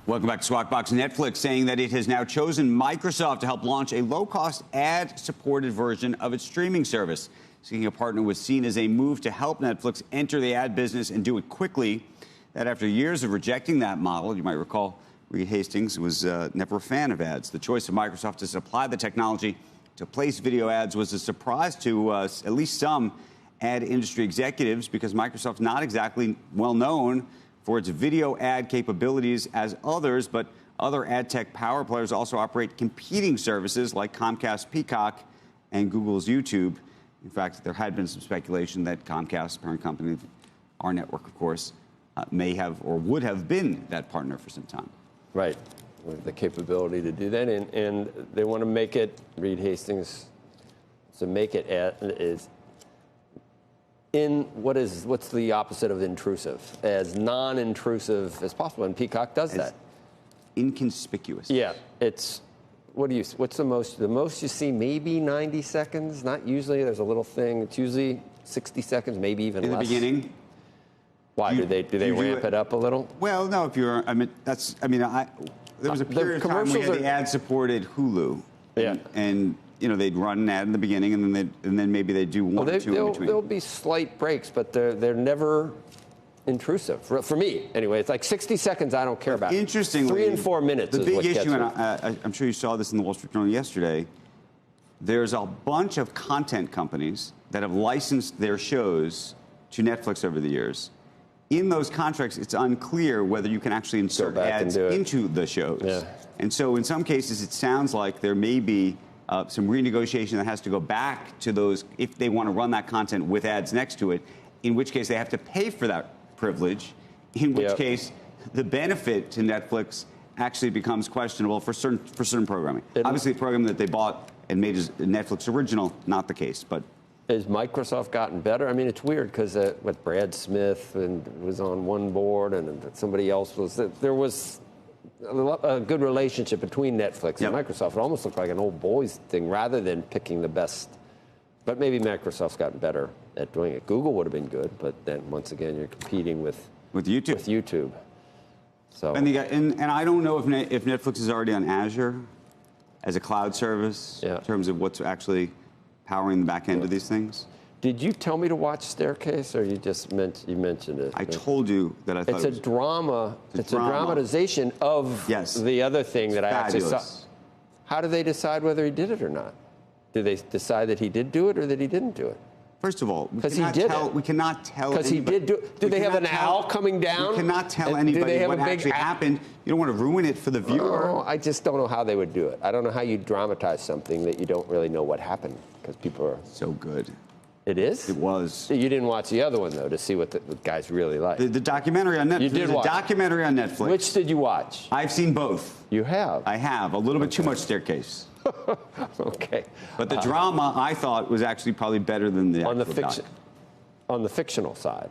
Welcome back to Squawk Box. Netflix saying that it has now chosen Microsoft to help launch a low-cost ad-supported version of its streaming service. Seeking a partner was seen as a move to help Netflix enter the ad business and do it quickly. That after years of rejecting that model, you might recall Reed Hastings was never a fan of ads. The choice of Microsoft to supply the technology to place video ads was a surprise to at least some ad industry executives, because Microsoft's not exactly well known for its video ad capabilities as others, but other ad tech power players also operate competing services like Comcast Peacock and Google's YouTube. In fact, there had been some speculation that Comcast, parent company of our network, of course, may have or would have been that partner for some time. Right, with the capability to do that, and they want to make it, Reed Hastings, to make it is what's the opposite of intrusive? As non-intrusive as possible, and Peacock does that. Inconspicuous. Yeah, it's what's the most you see? Maybe 90 seconds. Not usually. There's a little thing. It's usually 60 seconds, maybe even less. In the beginning. Why do they ramp it up a little? Well, no. If you're, there was a period of time we had the ad-supported Hulu. Yeah. And you know, they'd run an ad in the beginning, and then maybe they'd do one or two in between. There'll be slight breaks, but they're never intrusive. For me, anyway, it's like 60 seconds I don't care about. Interestingly, 3 and 4 minutes the is big what issue, gets and I'm sure you saw this in the Wall Street Journal yesterday, there's a bunch of content companies that have licensed their shows to Netflix over the years. In those contracts, it's unclear whether you can actually insert ads into the shows. Yeah. And so in some cases, it sounds like there may be some renegotiation that has to go back to those if they want to run that content with ads next to it, in which case they have to pay for that privilege, in which case the benefit to Netflix actually becomes questionable for certain programming. Obviously, the program that they bought and made as Netflix original, not the case. But has Microsoft gotten better? I mean, it's weird because with Brad Smith was on one board and somebody else was. There was a good relationship between Netflix and Microsoft. It almost looked like an old boys thing rather than picking the best. But maybe Microsoft's gotten better at doing it. Google would have been good, but then once again, you're competing with YouTube. So and I don't know if Netflix is already on Azure as a cloud service in terms of what's actually powering the back end of these things. Did you tell me to watch Staircase, or you just mentioned it? I told you that I thought it's a drama. It's a dramatization of the other thing that I actually saw. How do they decide whether he did it or not? Do they decide that he did do it or that he didn't do it? First of all, because he did it. We cannot tell. Because he did do it. Do they have an owl coming down? We cannot tell anybody what actually happened. You don't want to ruin it for the viewer. Oh, I just don't know how they would do it. I don't know how you dramatize something that you don't really know what happened, because people are so good. It is? It was. You didn't watch the other one, though, to see what the guy's really like. The documentary on Netflix. You did watch. The documentary on Netflix. Which did you watch? I've seen both. You have? I have. A little bit too much Staircase. Okay. But the drama, I thought, was actually probably better than the on the fictional side.